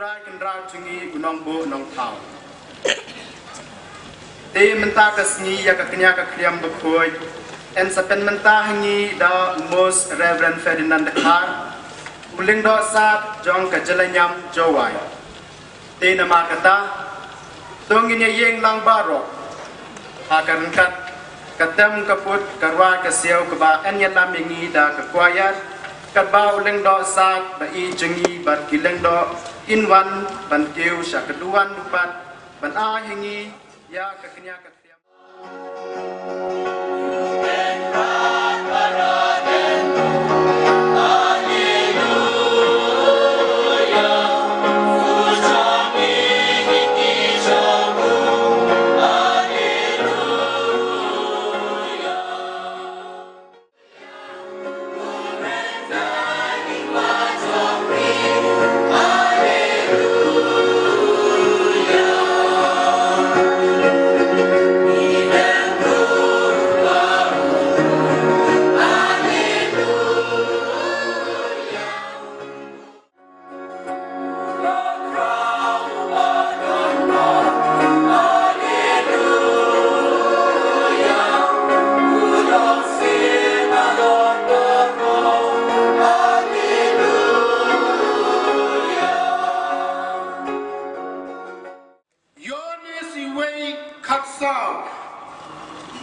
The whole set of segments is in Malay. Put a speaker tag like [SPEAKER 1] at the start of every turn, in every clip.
[SPEAKER 1] trai kendra jungi unong bo nong tau. Te mentah kesni ya kekenya kekriam bekoi. En sepen mentah hangi da Most Reverend Ferdinand Dekar. Uling do sat jong kejelanyam jawai. Te nama kata tongin ya yeng lang baro. Akan kat katem kaput karwa kesiau keba en ya lam yangi da kekuayat. Kat ba uling do sat ba i jengi bat kileng do inwan ban keu sya keduan dupat ban a hangi ya kekenya kekriam.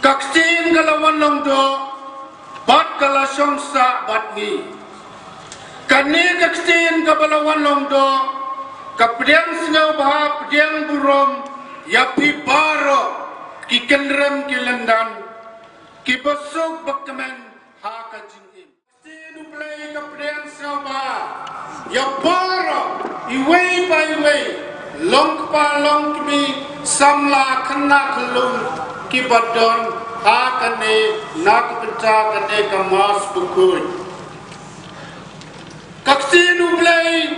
[SPEAKER 1] Kaksin kalawan long do bat kala songsa bat ni kani kaksin kabalawan long do kapdiang singaw bah pdiang burom yapi baro ki kendrem ki lendan ki bosok bakmen ha ka jingin kaksin uplay kapdiang singaw bah ya baro iway by way long pa long kmi samla khanna khalum ki badon hakane nak pecah kane kamas bukui kaksinu play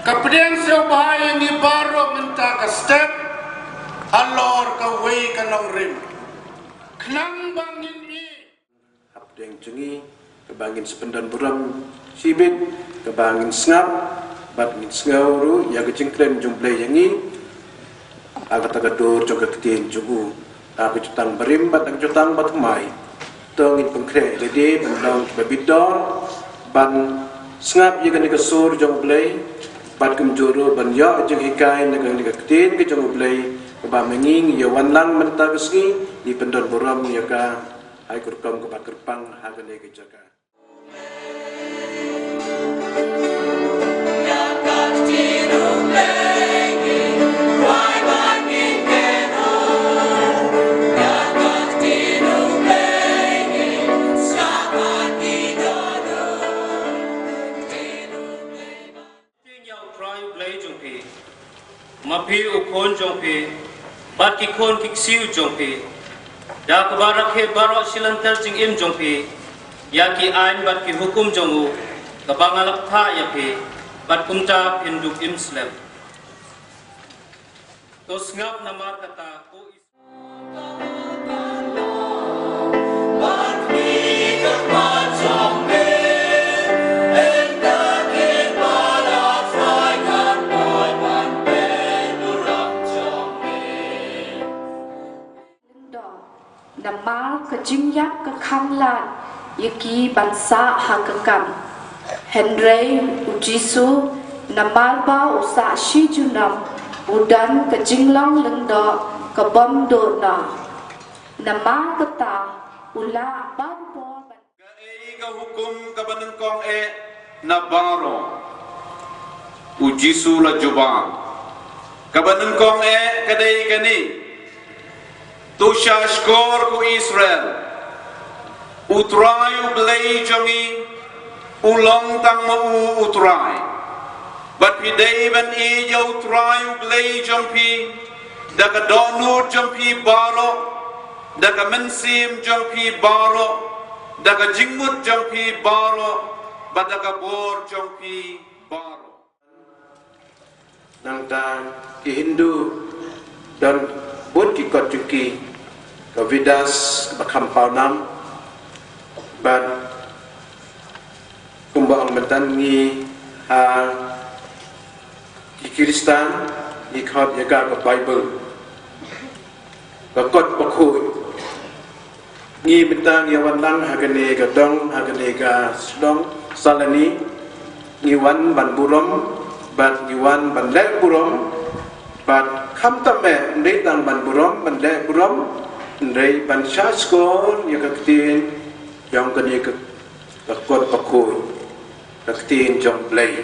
[SPEAKER 1] kapden so bahaya ni baro menta ka step alor ka way kanong rim knang bangin ni apdeng jungi kebangin sependan buram sibit kebangin ngap bat ngin ngauru ya kecingkren jumplay yangi agak tagadur joga ketien jugu tapi jutang berimbat dan jutang batmai tongin pengkre jadi bendong babidor ban ngap ya kan kesur jong play bat kemjuru ban ya jeng hikai negang ketien ke jong play ba menging ya wanlang menta kesni di pendon boram ya ka ai kurkam ke kerpang hagane ke jaga
[SPEAKER 2] mapi ukon jongpi bat ki kon ki siu jongpi da ko barak he baro silantar jing im jongpi ya ki ain bat ki hukum jongu ka bangalap tha ya pi bat kumta hinduk im slem to ngap namar kata ko
[SPEAKER 3] Namal kejingyak ke kamlan yaki bansa hakakam Henry ujisu namal ba usa shijunam udan kejinglang lengdo kebam do na namal kata ula banpo
[SPEAKER 4] ga hukum kabanengkong nabaro ujisu la jubang kabanengkong kadai kani Tusha skor ku Israel utrayu belai jongi ulong tang mau utray bat pidai ban i jau utrayu belai jompi daga donu jompi baro daga mensim jompi baro daga jingmut jompi baro bat daga bor jompi baro
[SPEAKER 1] nang dan ki Hindu dan Bud ki kot juki kavidas bakampau nam ban kumbang mentangi
[SPEAKER 5] ki Kristan ikhot yaga ke Bible bakot bakoi ngi bintang yawan lang hagane ga dong hagane ga sedong salani ngi wan ban burom bat ngi wan ban le burom bat kham tame ndei tang ban burom ban le burom ndei ban shaskor yaga tin yang kene ke bakot bakoi tin jong play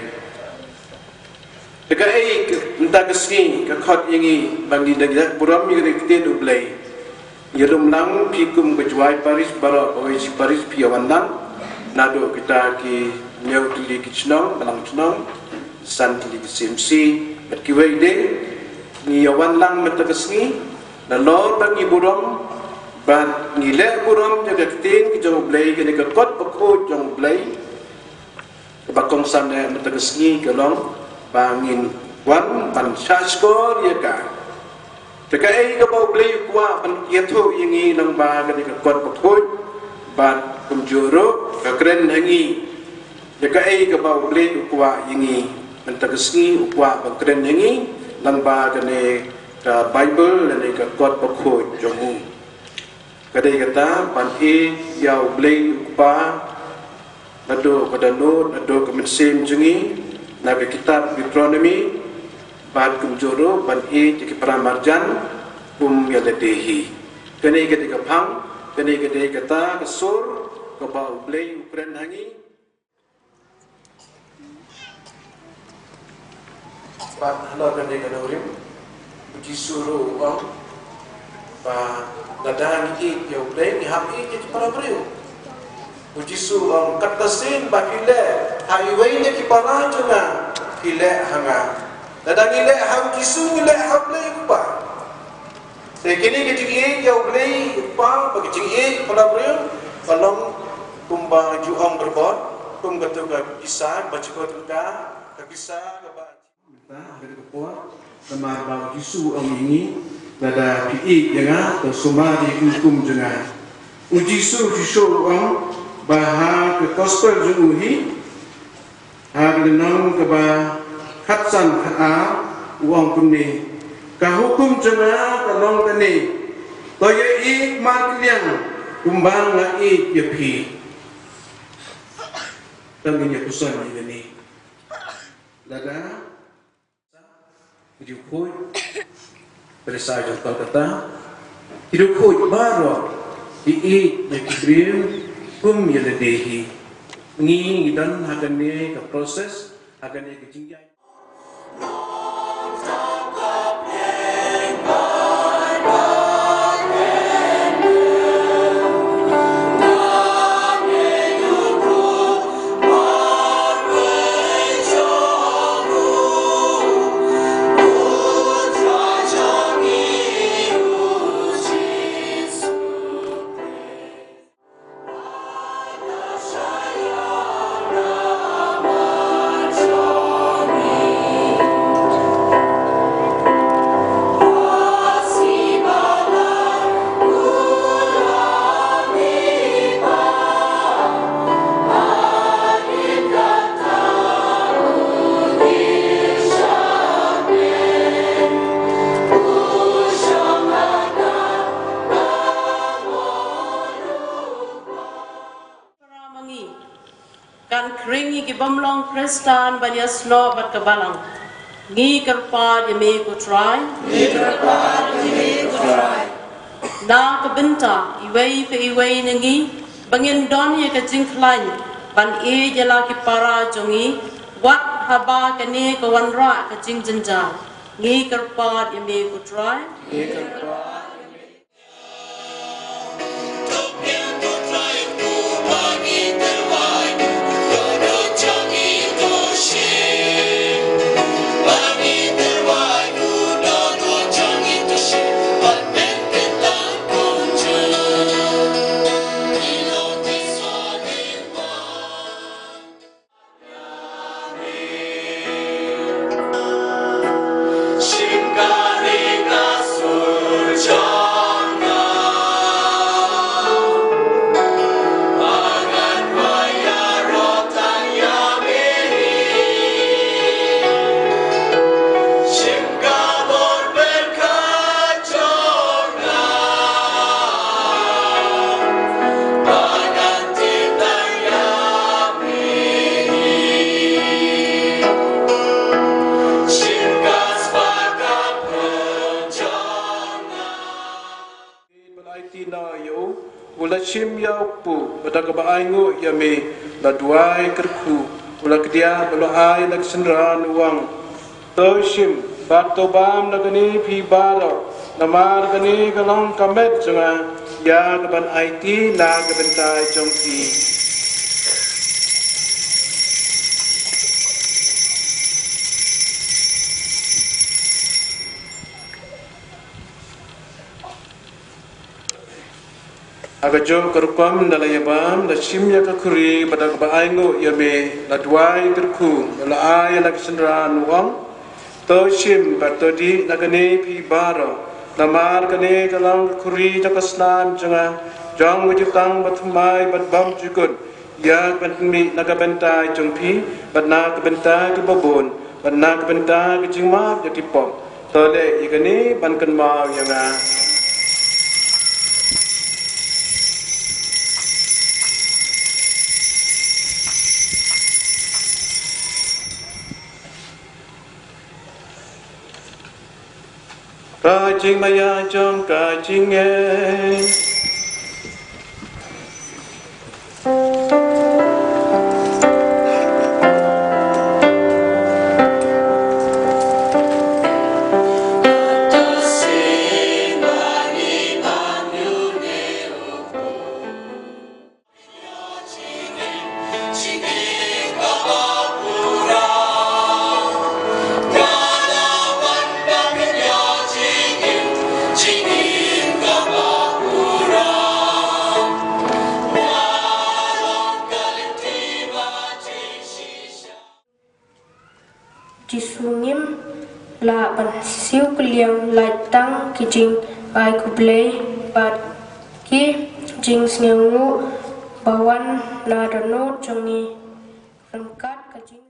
[SPEAKER 5] Eka entah kesini kakot yangi bagi daging buram yang kita dublai. Yerum lang pikum kejuai Paris baru awal si Paris piawan lang. Nado kita ki nyau tuli kicnong balang kicnong san tuli kisimsi berkiwai de ni awan lang mata kesini. Nalor bagi buram ban ngile buram jaga kitin kijong blai kene kakot pakut jong blai. Kebakong sana mata kesini kelong. Bangin wan ban shaskor yaka teka ka bau blei kwa ban yatho yingi nang ba ka ka kot pakoi ban kumjuro ka kren hangi yaka ka bau blei kwa yingi ban tagasni kwa ban kren hangi nang ba ka ne ka Bible ne ka kot pakoi jomu kadai kata ban yau blei kwa nado kadano nado kemensim jengi Nabi kitab Deuteronomy bad kumjoro ban jadi pramarjan yaladehi kene ketika pang kene ketika kata kesur ke bau blei ukren hangi bad halo kene kanorim uji suruh uang ba dadang ya blei ni hapi jadi prabriu uji suruh katasin bakile highway ni kipara juna ile hanga dadang ile ham kisu ile hable kuba sekini kecing jauh beli kuba bagi cing pada beriu kalau kumba juang berbot kum betul ke kisah baca kau tengah ke kisah ke baca kita hari kepuat temar bau kisu ini nada pi jangan tersumari hukum jangan uji suruh orang bahar ke gospel junuhi Haglenang keba khatsan kha uang kunni ka hukum jena kalong tani toye ik matliang kumbang la ik yepi tanginya kusan ini lada hidup koi perisa jatuh kata hidup koi baru ik nekibrim kum yeledehi Ngi dan hagane ke proses hagane ke jingjai kan kringi ki bamlong Kristan banyas no bat kabalang ngi kerpa yemi ku try na kabinta iwei pe iwei nengi bangin don ye ka jingklan ban e jala ki para jongi wat haba kane ka wanra ka jingjanja ngi kerpa yemi ku try
[SPEAKER 6] Shimkani kasur
[SPEAKER 5] chim yau pu bata ka ba ai ngo ya me la duai kerku ula kedia belo ai lak sendran uang to shim bat to bam la kani phi baro namar kani kalong kamet janga ya ka ban IT na ka bentai jong pi aga jo kerupam dala yabam la shimya ka kuri pada ba aingo yame la duai kerku la ay la kisendran wang to shim batodi la gane pi baro la mar gane kalang kuri jakaslan janga jong wajutang bathmai batbam jukut ya batmi naga bentai jongpi batna ka bentai ka babon batna ka bentai ka jingma jakipom to le igani bankan ma yanga Ka ching maya chom ka ching e
[SPEAKER 6] Jisungim la ban siu kliang la tang ki jing ai ku play bat ki jing sngu bawan na dono jongi rangkat ka jing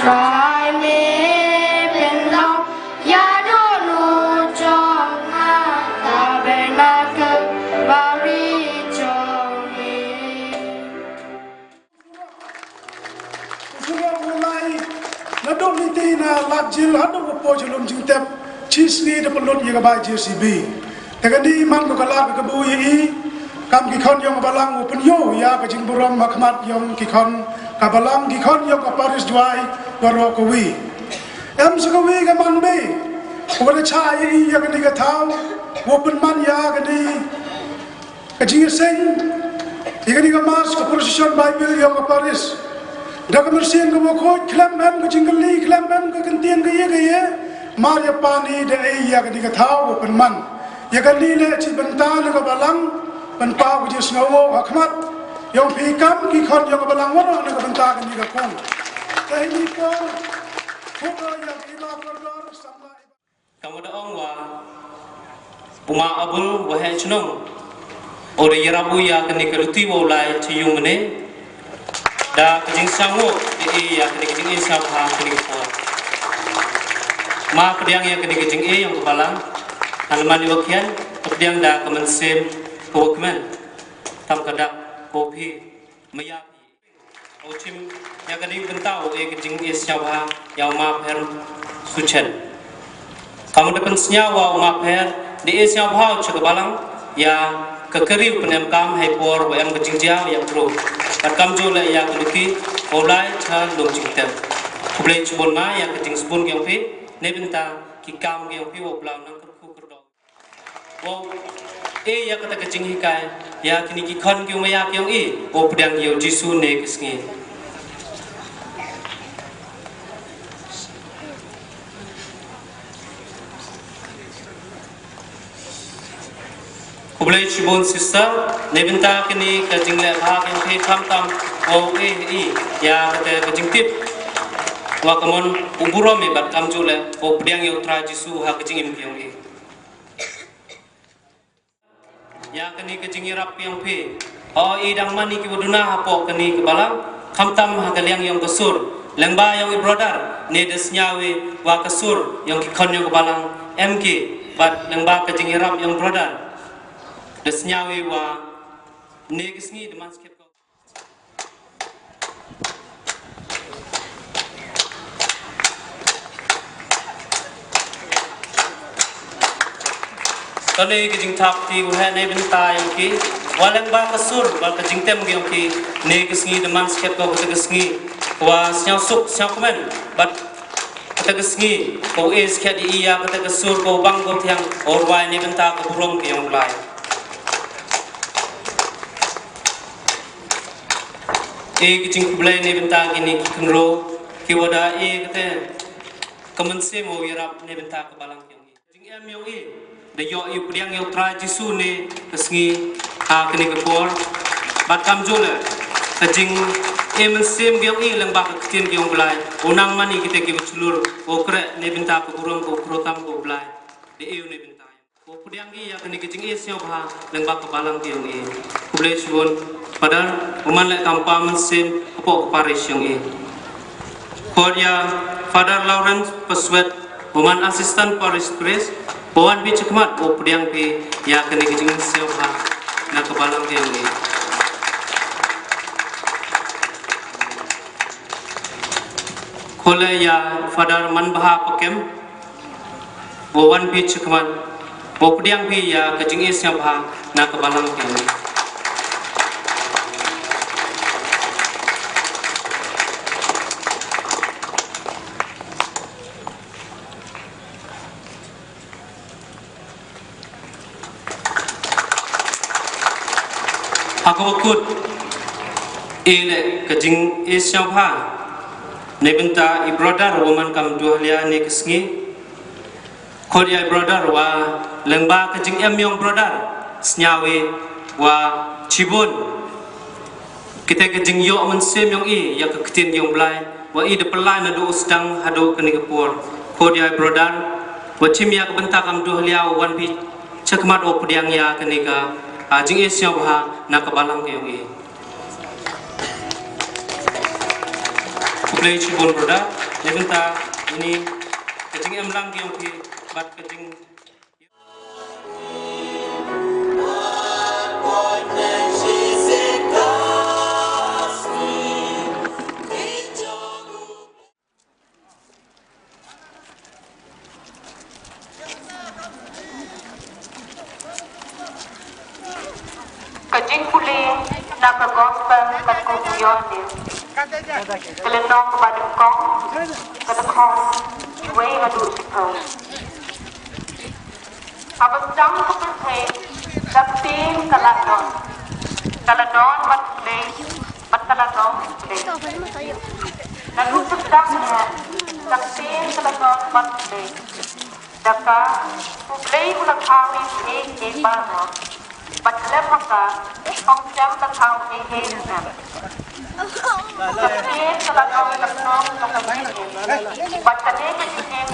[SPEAKER 6] Try me below, ya don't know, John, tabernacle, bari Johnny.
[SPEAKER 7] Sudah mulai ladong niti na lajil hadong upo jalum jingtep chisni de pelot ya ba JCB. Tegan di man ko kala ka bu yi kam ki khon yong balang upun yo ya ka jing buram makmat yong ki khon ka balang ki khon yong ka Paris duai waro ko wi. Em su ko wi ka man be. Ko le cha yi ya ka ni ka thau upun man ya ka ni ka jing sing ya ka ni ka mas ka position Bible yong ka Paris. Dah kemersihan ke bokot, kelam mem ke jinggali, kelam mem ke kentian ke ye, Maria pani de ya ke dikatahu penman, ya ke lile cibentan ke balang, penpau ke jisnawo akmat, yang pikam kikon yang ke balang warna ke bentar ke dikakong. Ini pun, foto yang kita berdor sama.
[SPEAKER 2] Kamu dah wa bunga abul wahai cenung, ore yarabu ya kini keruti walai cium ne. Da kejing sangu di ya kini kejing insam ha kini kepor. Ma kediang ya kini kejing yang kebalang. Halaman wakian kediang da kemensim kewakmen. Tam kadak kopi meyapi. Ocim ya kini bentau kejing insam ha yang ma per sucen. Kamu depan senyawa ma per di insam ha kebalang ya kekeriu penemkam hai por yang kejing jauh yang perlu. Kam jo la ya kuduki olai cha lom jingtem kublai chubon ma ya kejing spun gyang phi ne binta ki kam gyang phi wo blang nang ku kurdo wo ya kata kejing hikai ya kini ki khon gyu ma ya kyong i wo pdang yo jisu ne kisngi kublai chubon sister ne binta kini kejing le bhag yang phi tham tam o i ya kata kejing tip wa kamon uburo me bat kam jule o pdiang yo tra jisu ha kejing im kyong i ya kini kejing rap yang phi o i dang mani ki boduna ha po kini ke balang kham tam ha kaliang yang kesur lengba yang i brother ne des nyawe wa kesur yang ki khon yo ke balang mk bat lengba kejing rap yang brother Desnyawi wa negisngi deman skep ko. Kali kijing thapti uhe ne binta yang ki walang ba kasur wal kijing tem gyong ki negisngi deman skep ko tegisngi wa syaw suk syaw komen but tegisngi ko is kya di iya tegisur ko bang ko tiang orwai ne binta ko burong gyong lai. Kijing kublai ne binta gini kengro ki wada kete kemense mo yarap ne binta ko balang gyong jing em yong de yo yu priang yo tra jisu ne kesngi ha kini kepor bat kam jole kajing emen sim gyong lang ba kitien gyong blai unang mani kita ki chulur o kre ne binta ko burong ko protam ko blai de eu ne binta ko priang gi ya kini kajing syo ba lang ba ko balang gyong kublai suon padar uman le kampa men sim ko parish yong Korea Father Lawrence Peswet uman assistant parish priest Bawan bi cekmat o pediang bi ya kene kijing sewa na kebalang yang ni. Kole ya Father Manbaha Pakem bawan bi cekmat o pediang bi ya kijing sewa na kebalang yang ni. Aku bakut ile kajing isyam ha nebenta ibrodar woman kam duhlia ne kesngi kodia ibrodar wa lengba kajing emyong brodar snyawe wa cibun kita kajing yo mensem yong ya keketin yong blai wa de pelai na do sedang hado kene kepor kodia ibrodar wa cimya kebenta kam duhlia wan bi cekmat o pediang ya kene ka jing isya bah na kabalang ke yong kublai cibun broda lebenta ini kajing emlang ke yong bat kajing
[SPEAKER 3] Kajing puli nak gospel kat kubuyon ni. Kelenong kepada kong, kata kong, cuai ngadu sipo. Abang jang kepercayai, tapi kaladon bat play, bat kaladon play. Lalu sedangnya, tapi kaladon bat play. Daka, play ulang kami baru. But lepaka, kong jam ta thau he na. Tapi kalau kau leknong kakak ini, baca dia kecil,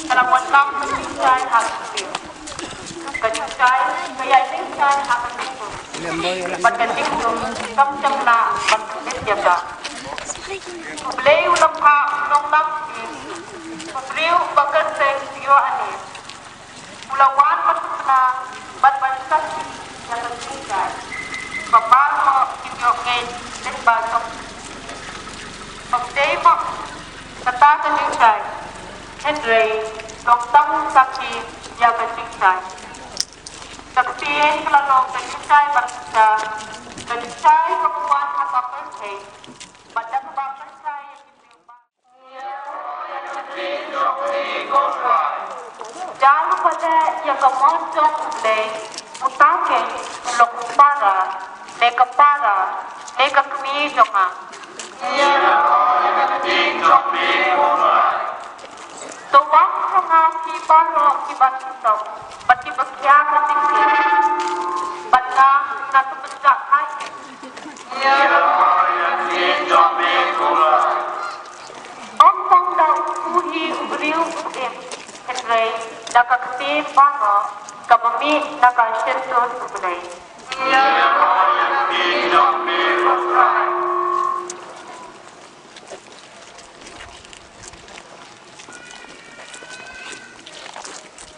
[SPEAKER 3] kalau wanam kecil hati, kecil kaya kecil hati itu. Baca dia tu, kamu cemna, baca dia jaga. Beli ulang pak, ulang nafsi, beli bakat sekiyo ani. Ulawan masukna, bat banyak yang tertinggal. Bapak mau dijokin dan basok. Pagday mo, katakan din siya, Henry, doktang saksi, yagan din siya. Saksihin kalalong ganyan siya, barsa, ganyan siya, kapuan sa kapatid, baca kabakan siya, Jalo pada yang kemosong ulay, utakin, lokupara, neka kemijong nga. Tuwang mga kibaro kibatito, pati bagyaga tingin, bata natubanda kayo. Ompong daw uhi ubriw uim, Henry, nakakasib baro, kabami nakasinton ublay.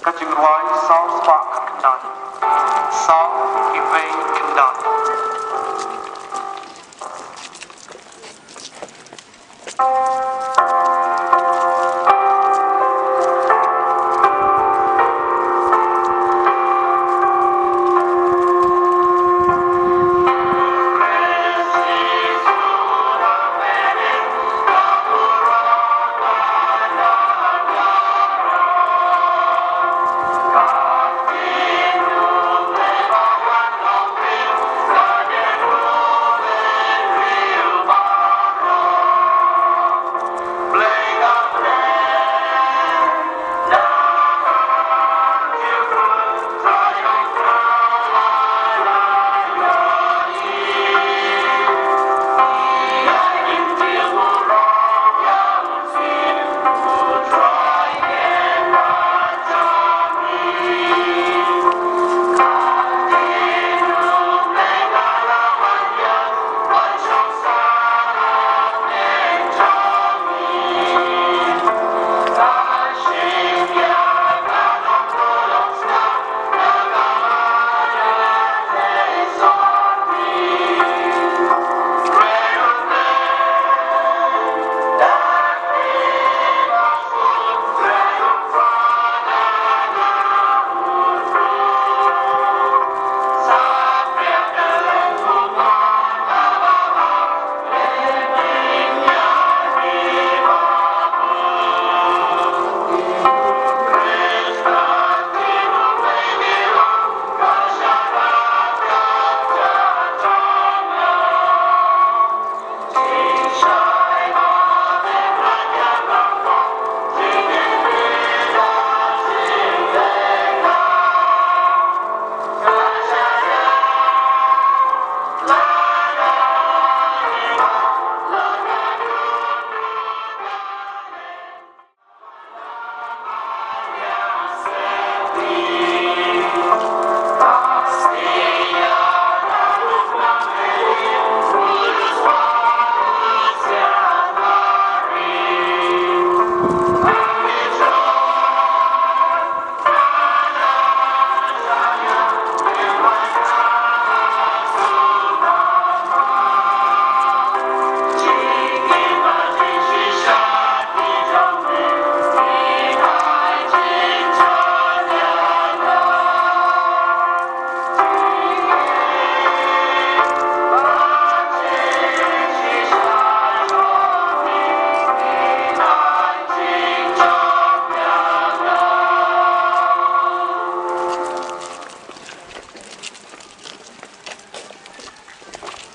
[SPEAKER 8] Kacing ruai sau spak kenan, sau Ray Kendall.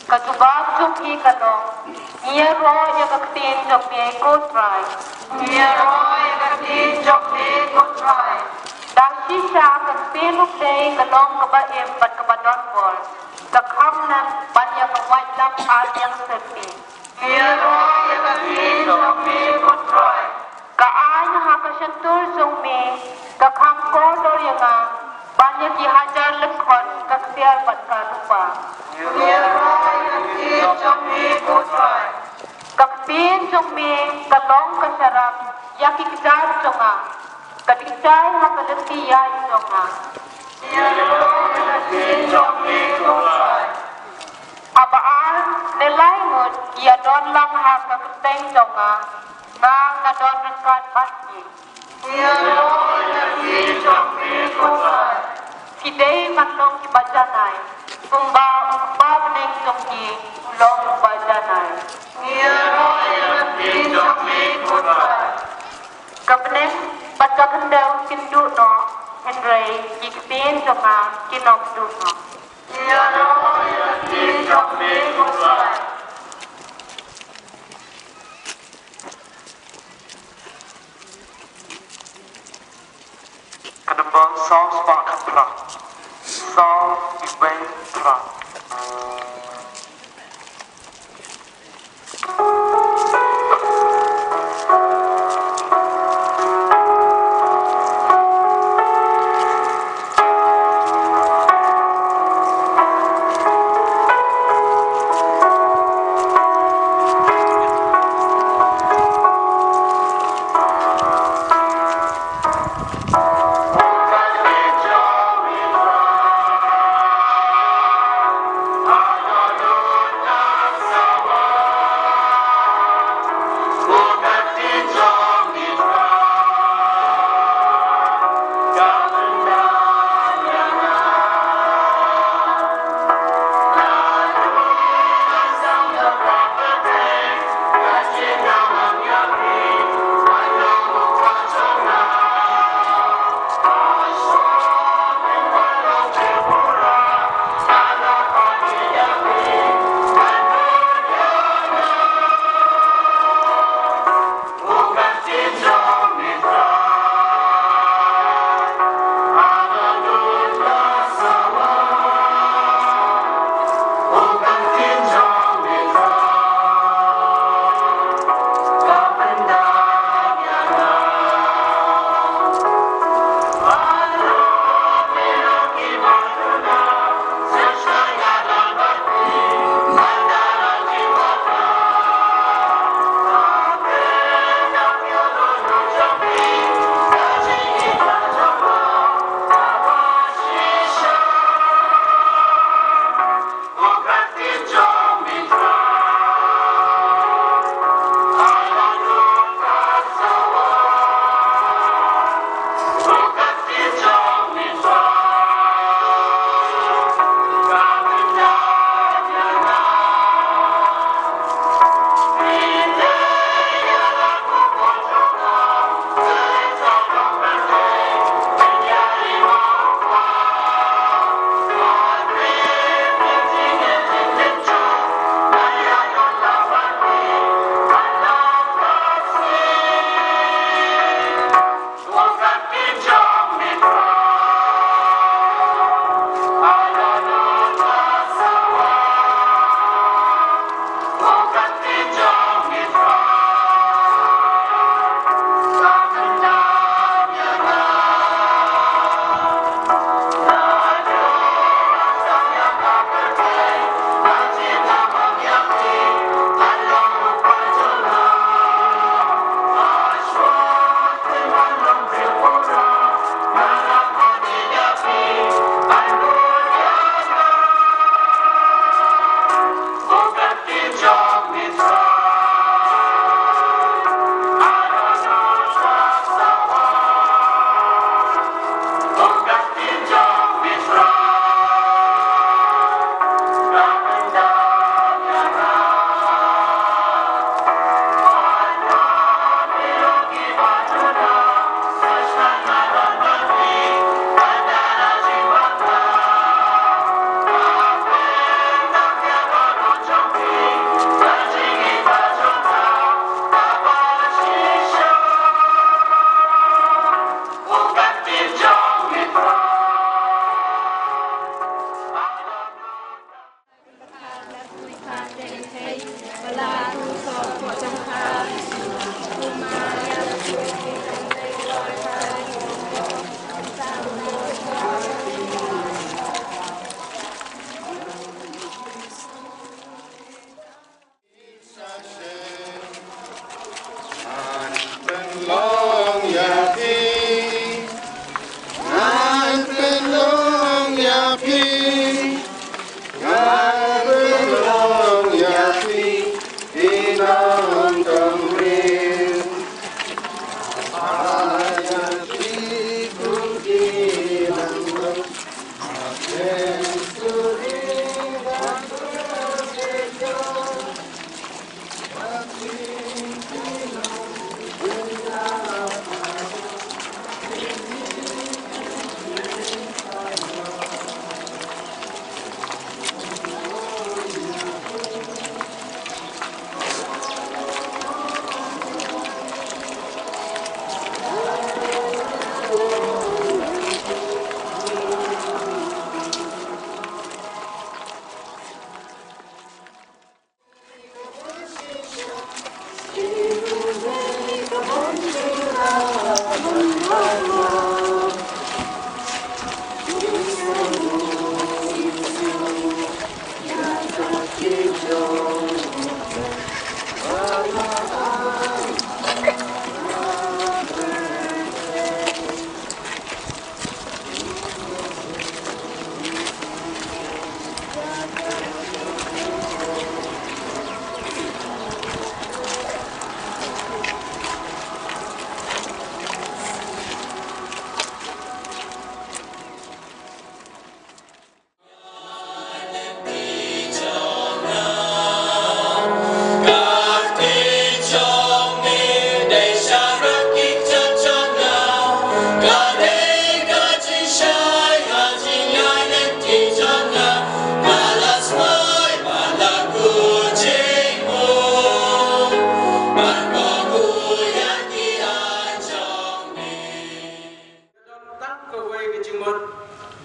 [SPEAKER 3] Katubag jumpi kadong, iya roh ya kaktin jumpi kutrai. Iya roh ya kaktin jumpi kutrai. Dasi siya kaktin ukday kadong kabaim bat kabadon bol. Kakham na banyak white lap alyang sepi. Iya roh ya kaktin jumpi kutrai. Kaan hakasentur jumpi kakham kodor yang banyak dihajar lekon kaksial bat kalupa. Iya roh Kakpin jumbi kalong kasarap yaki kidar jonga kadicay hakalati ya jonga abaan nilai ngut ia don lang hakakuteng jonga nga ngadon rekat pasti kidei matlong kibajanay kumba bening jongki ulong bajanay Kapenem baca kendau kindu no Henry jikpin jonga kinok du no
[SPEAKER 8] Kadembang saw spak kapra saw ibeng pra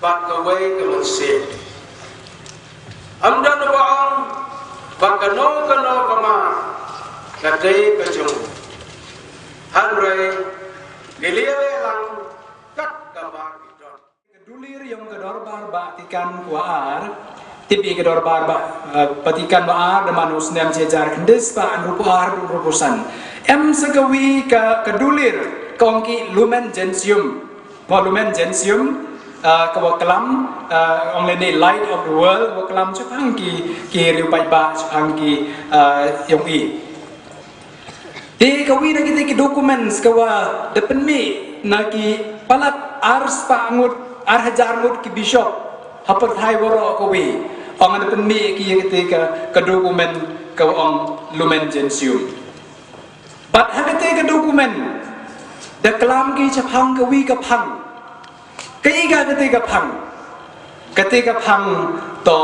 [SPEAKER 5] bạc cờ quay cờ mình xịt âm đơn nó bong và cờ nô cờ mà cờ tây cờ chung han rây cái lia lang cắt cờ bạc
[SPEAKER 9] Kedulir yang kedor barba tikan kuar tipi kedor barba patikan baar demanus nem jejar kendes pa rupuar rupusan em segawi kedulir kongki lumen gentium volumen gentium kawakalam only light of the world wakalam chupang ki riupai ba chupang ki yong i di kawi na kita documents kawa depan mi naki palat ars pa angut ar hajar mut ki bishop hapat hai woro kawi ong depan mi ki kita ka dokumen ka ong lumen gentium but hakate ka dokumen da kalam ki chapang kawi ka phang kaiga ketika phang to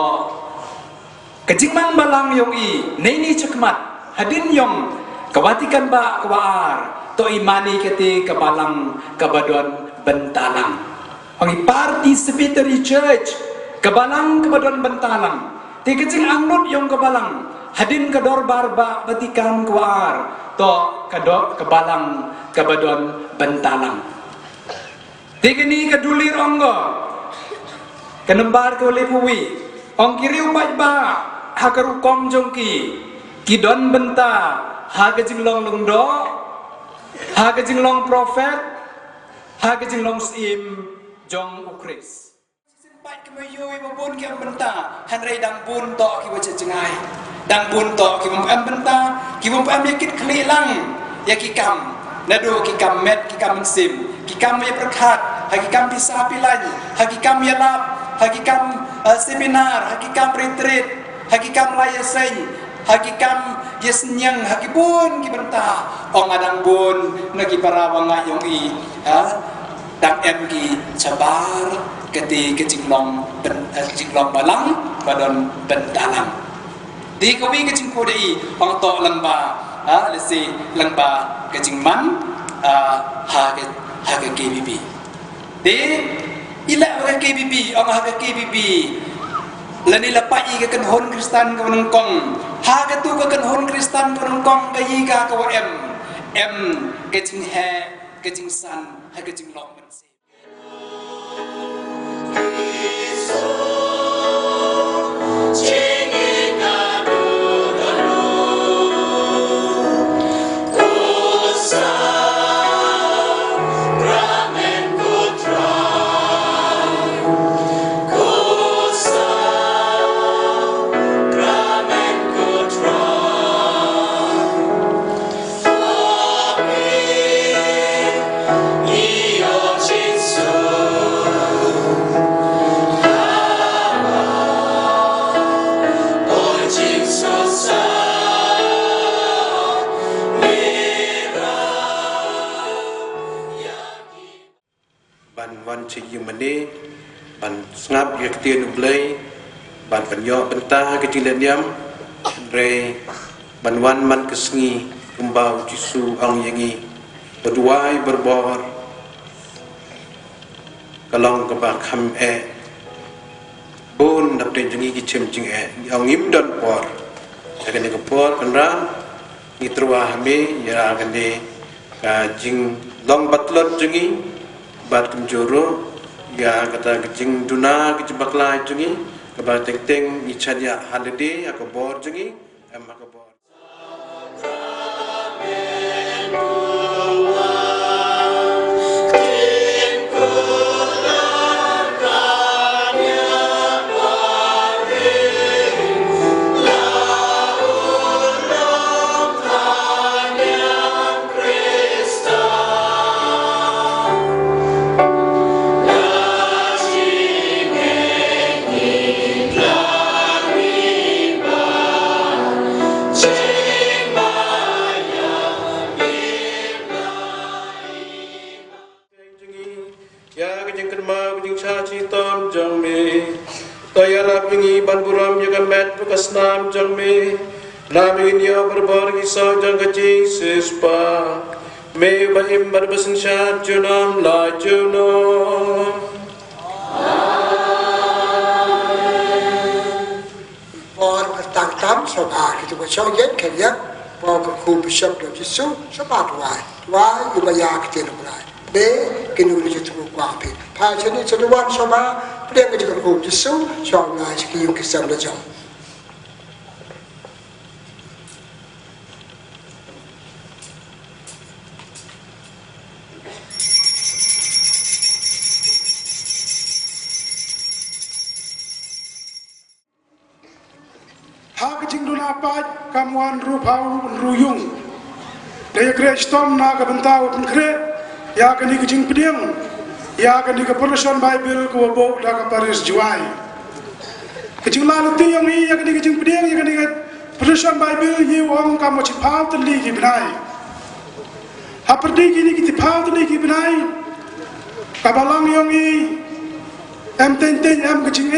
[SPEAKER 9] kejingman balang yong i neini chakmat hadin yong kawatikan ba kwaar to imani ketika balang kabadon bentalang ang participatory church kabalang kabadon bentalang ti kejing angnut yong kabalang hadin kador barba batikan kwaar to kador kabalang kabadon bentalang Digini kedulir onggo kenembar ke lepuwi ong kiriu ba hakaru kom jongki kidon benta haga jinglong lungdo haga jinglong prophet haga jinglong sim jong ukris simpat kemayu babun ki benta hanrei dang bun to ki wace jengai dang bun to ki am benta ki am yakit kelilang yakikam nado kikam met kikam sim kikam ya berkat hakikam bisa pilaj hakikam ya lab hakikam seminar hakikam retreat hakikam layaseng hakikam yesnyang hakibun kibenta ong adang bun nagi para wanga yong i dang em ki cabar keti kejinglong balang badon bentalang di kawi kejing kodei ong to lengba lesi lengba kejingman haga KBB de ila haga KBB ang haga KBB lani lapai ka kan hon Kristan ka nangkong haga tu ka kan hon Kristan ka nangkong kayi ka ka em kejing he kejing san haga jing long men se
[SPEAKER 5] ban chiyum mane ban ngap yaktin ublay ban panyo benta kecilaniam re ban wan man kesngi kumbau jisu ang yangi berduai berbor kalong kebak ham bon dapte jengi kicem jing ang im don por akan ke por kanra ngitrua hame ya akan de ka jing long batlot jengi bat kumjoro ya kata kecing duna kecebak lai jungi kebat teng teng ichanya holiday aku bor jungi aku bor ya kejeng kerma kejeng caci tom jong me toya rapingi ban buram ya met bekas nam jong me namin ya berbar kisah jong kejeng sespa me bahim berbesan syat junam la junam
[SPEAKER 10] bor bertang tam sabah kita bersama jet kerja bor ku bishop do jisu sabah wai ubaya kita mulai de kinu ni tu kwa pe pa chani chadwan sama pre ngi ko jisu so na chi yung kisam da jong
[SPEAKER 7] ha kejing duna pat kamuan rupau ruyung daya kristom na ka bentau pengkre ya kani kejing pediang ya kani ka perluan bible ko bo da ka paris juai kejing lalu ti yang ya kani kejing pediang ya kani perluan bible ye wong ka mo chi pau tli ki binai ha perdi kini ki pau tli ki binai ka balang yang i em ten ten em kejing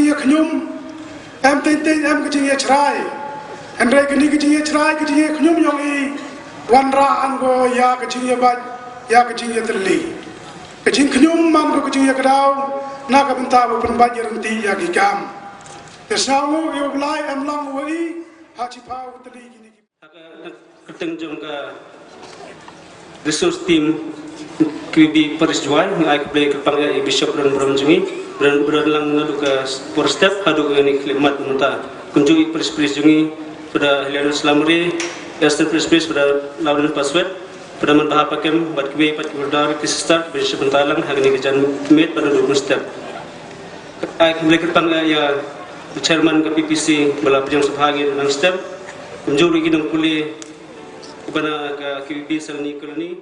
[SPEAKER 7] ye khnyum em ten ten em kejing ye chrai andre kani kejing ye chrai kejing ye khnyum yang i wan ra an go ya kejing ye ba ya kecing ya terli kecing kenyum man ko kecing ya kedau na ka benta bo pen banjir enti ya gigam tesawu yo blai am lang wei ha chi pau terli gini
[SPEAKER 2] keteng jong ka resource team kribi perisjuai ngai play ke pangya bishop ron bronjungi ron lang ngadu ka por step hadu ini klimat munta kunjungi peris jungi pada hilian islamri Esther Prispris pada lawan password pada mentah pakem bat kwe pat kurdar ki start be sebentalang hagni kejan met pada 20 step ai kembali ke pang ya chairman ke PPC bala pejang sebhagi dalam step kunjuri gidang kuli kepada ke KPP selni kulni